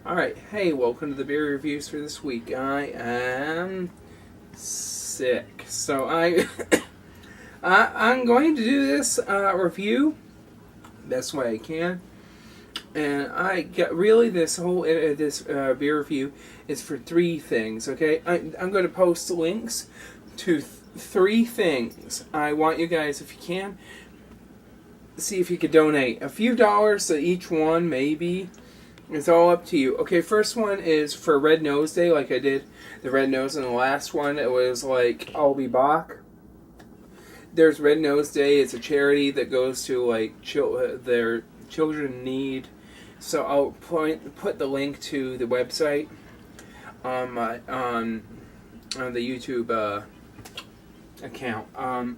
Alright, hey, welcome to the beer reviews for this week. I am sick. So I'm going to do this review best way I can. And I got really this whole beer review is for three things, okay? I'm going to post links to three things. I want you guys, if you can, see if you could donate a few dollars to each one, maybe. It's all up to you. Okay, first one is for Red Nose Day, like I did the Red Nose, and the last one, it was like I'll be Bach. There's Red Nose Day. It's a charity that goes to like their children in need. So I'll put the link to the website on my on the YouTube account.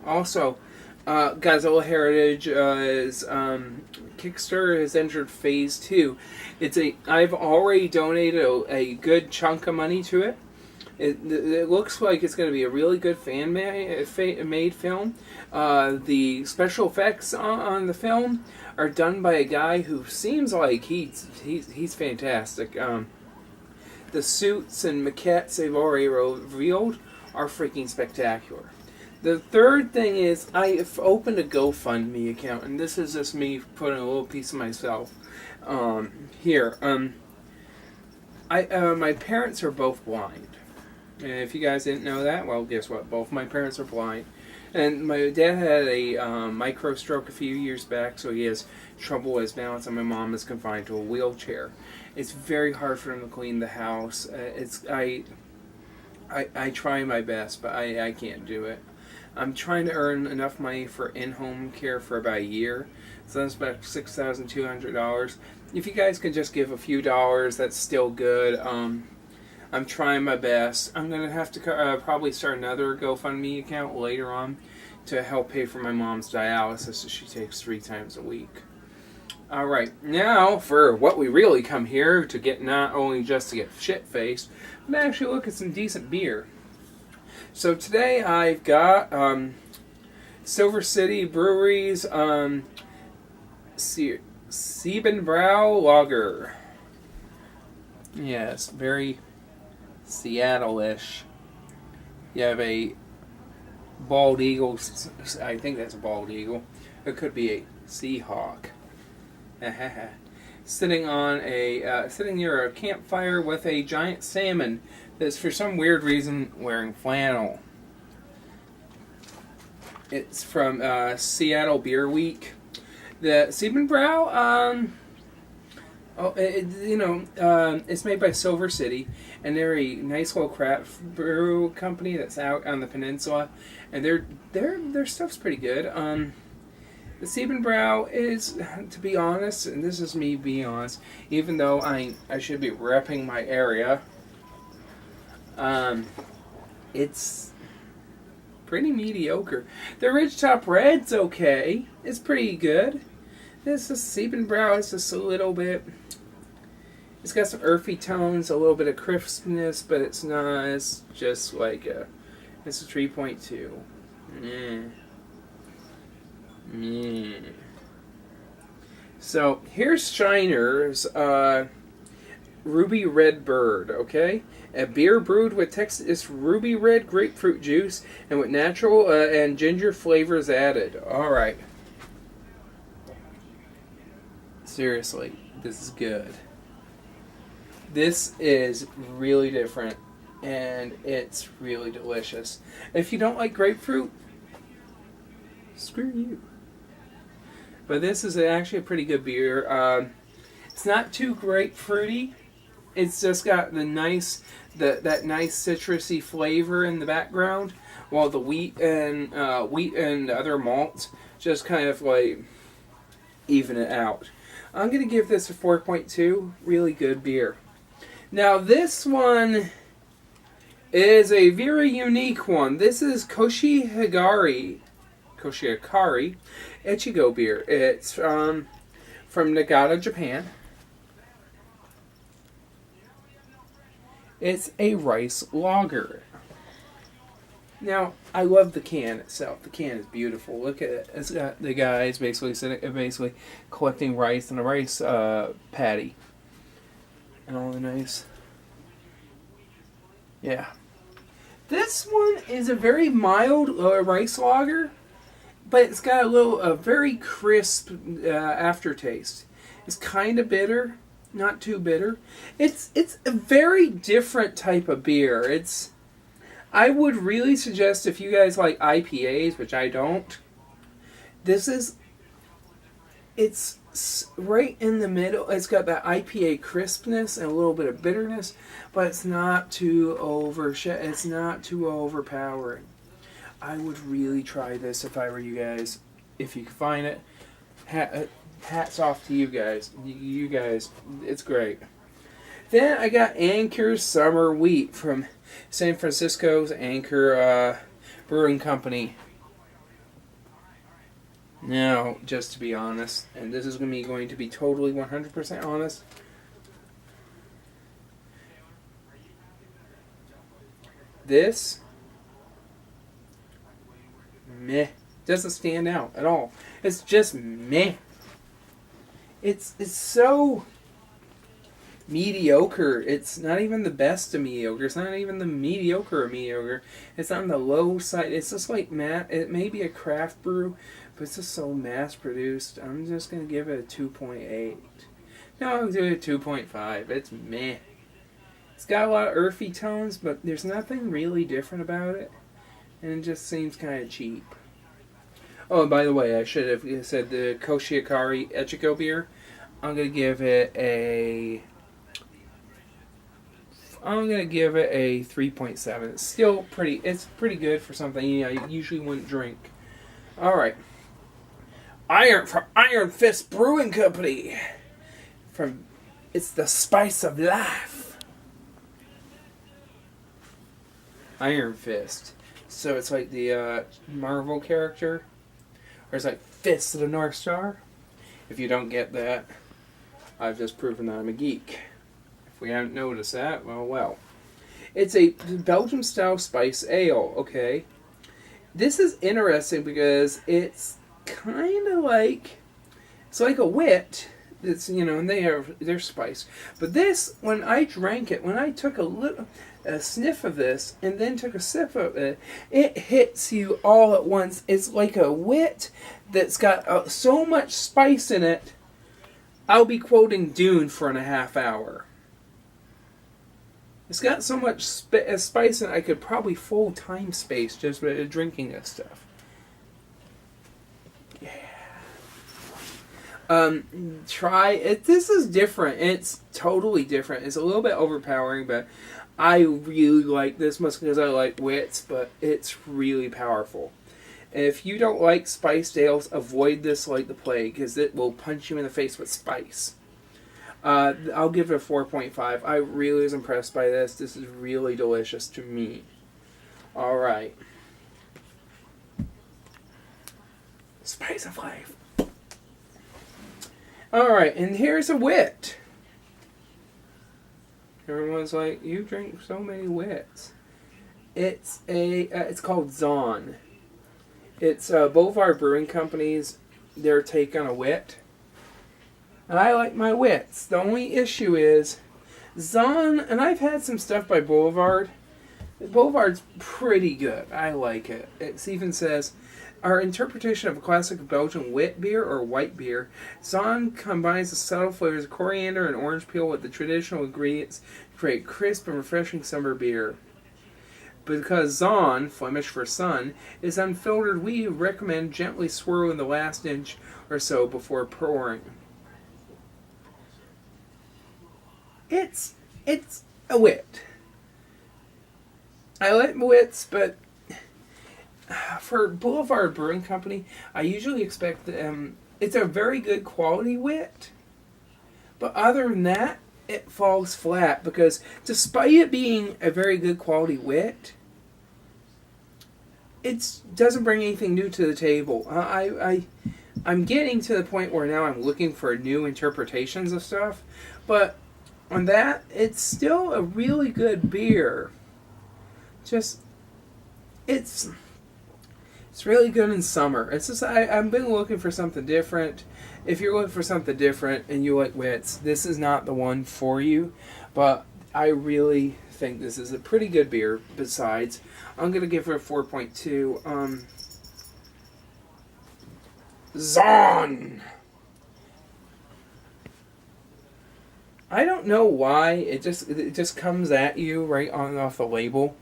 Also, Godzilla Heritage is Kickstarter has entered phase 2. I've already donated a good chunk of money to it. It looks like it's going to be a really good fan-made film. The special effects on the film are done by a guy who seems like he's fantastic. The suits and maquettes they've already revealed are freaking spectacular. The third thing is I've opened a GoFundMe account, and this is just me putting a little piece of myself here. My parents are both blind. And if you guys didn't know that, well, guess what? Both my parents are blind. And my dad had a micro stroke a few years back, so he has trouble with his balance, and my mom is confined to a wheelchair. It's very hard for him to clean the house. I try my best, but I can't do it. I'm trying to earn enough money for in-home care for about a year, so that's about $6,200. If you guys can just give a few dollars, that's still good. I'm trying my best. I'm going to have to probably start another GoFundMe account later on to help pay for my mom's dialysis that she takes 3 times a week. Alright, now for what we really come here to get, not only just to get shit-faced, but actually look at some decent beer. So today I've got Silver City Brewery's Siebenbrau Lager. Yes, very Seattle-ish. You have a bald eagle. I think that's a bald eagle. It could be a Seahawk. Sitting near a campfire with a giant salmon that's for some weird reason wearing flannel. It's from Seattle Beer Week. The Siebenbrau, it's made by Silver City, and they're a nice little craft brew company that's out on the peninsula, and their stuff's pretty good. The Siebenbrau is, to be honest, and this is me being honest, even though I should be repping my area, it's pretty mediocre. The Ridgetop Red's okay. It's pretty good. This is Siebenbrau is just a little bit. It's got some earthy tones, a little bit of crispness, but it's not. It's just like it's a 3.2. So here's Shiner's Ruby Red Bird, okay? A beer brewed with Texas ruby red grapefruit juice and with natural and ginger flavors added. Alright. Seriously, this is good. This is really different, and it's really delicious. If you don't like grapefruit, screw you. But this is actually a pretty good beer. It's not too grapefruity. It's just got that nice citrusy flavor in the background, while the wheat and other malts just kind of like even it out. I'm gonna give this a 4.2. Really good beer. Now this one is a very unique one. This is Koshihikari Ichigo beer. It's from Nagato, Japan. It's a rice lager. Now, I love the can itself. The can is beautiful. Look at it. It's got the guys basically collecting rice in a rice paddy. and all the nice. Yeah. This one is a very mild rice lager, but it's got a very crisp aftertaste. It's kind of bitter, not too bitter. It's a very different type of beer. I would really suggest, if you guys like IPAs, which I don't, it's right in the middle. It's got that IPA crispness and a little bit of bitterness, but it's not too it's not too overpowering. I would really try this if I were you guys. If you can find it, hats off to you guys. You guys, it's great. Then I got Anchor Summer Wheat from San Francisco's Anchor Brewing Company. Now, just to be honest, and this is going to be totally 100% honest, this meh doesn't stand out at all. It's just meh. It's so mediocre. It's not even the best of mediocre. It's not even the mediocre of mediocre. It's on the low side. It's just like it may be a craft brew, but it's just so mass produced. I'm just gonna give it a 2.8. No, I'll do it a 2.5. It's meh. It's got a lot of earthy tones, but there's nothing really different about it, and it just seems kind of cheap. Oh, and by the way, I should have said the Koshiakari Echiko beer. I'm gonna give it a 3.7. It's still pretty good for something you usually wouldn't drink. All right, from Iron Fist Brewing Company. It's the spice of life. Iron Fist. So it's like the Marvel character. Or it's like Fist of the North Star. If you don't get that, I've just proven that I'm a geek. If we haven't noticed that, well. It's a Belgian-style spice ale, okay? This is interesting because it's kind of like... It's like a wit. It's, and they're spiced. But this, when I drank it, when I took a sniff of this and then took a sip of it, it hits you all at once. It's like a wit that's got so much spice in it. I'll be quoting Dune for a half hour. It's got so much spice in it, I could probably full time space just by drinking this stuff. Try it. This is different. It's totally different. It's a little bit overpowering, but I really like this much because I like wits, but it's really powerful. And if you don't like spiced ales, avoid this like the plague because it will punch you in the face with spice. I'll give it a 4.5. I really was impressed by this. This is really delicious to me. Alright. Spice of life. Alright, and here's a wit. Everyone's like, you drink so many wits. It's called Zon. It's Boulevard Brewing Company's, their take on a wit. And I like my wits. The only issue is, Zon, and I've had some stuff by Boulevard. Boulevard's pretty good. I like it. It even says, our interpretation of a classic Belgian wit beer or white beer, Zon combines the subtle flavors of coriander and orange peel with the traditional ingredients to create crisp and refreshing summer beer. Because Zon, Flemish for sun, is unfiltered, we recommend gently swirling the last inch or so before pouring. It's a wit. I like wits, but for Boulevard Brewing Company, I usually expect it's a very good quality wit. But other than that, it falls flat because despite it being a very good quality wit, it doesn't bring anything new to the table. I'm getting to the point where now I'm looking for new interpretations of stuff, but on that, it's still a really good beer. It's It's really good in summer. It's just I've been looking for something different. If you're looking for something different and you like wits, this is not the one for you. But I really think this is a pretty good beer. Besides, I'm gonna give it a 4.2. Zon. I don't know why it just comes at you right on off the label.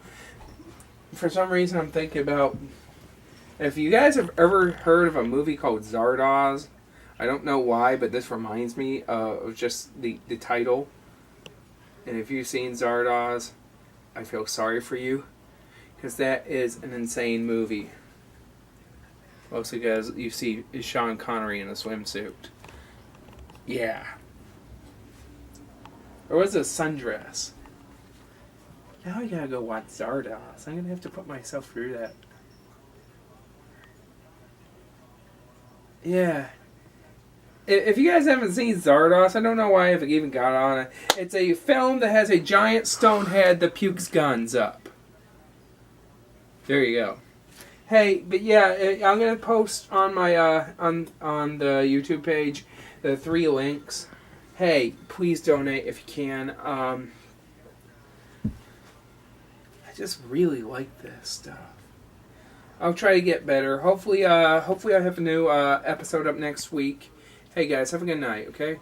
For some reason, I'm thinking about if you guys have ever heard of a movie called Zardoz. I don't know why, but this reminds me of just the title. And if you've seen Zardoz, I feel sorry for you, because that is an insane movie. Mostly because you see Sean Connery in a swimsuit. Yeah. Or was it a sundress? Now I gotta go watch Zardoz. I'm gonna have to put myself through that. Yeah. If you guys haven't seen Zardoz, I don't know why I haven't even got on it. It's a film that has a giant stone head that pukes guns up. There you go. Hey, but yeah, I'm gonna post on my on the YouTube page the 3 links. Hey, please donate if you can. I just really like this stuff. I'll try to get better. Hopefully I have a new episode up next week. Hey guys, have a good night, okay?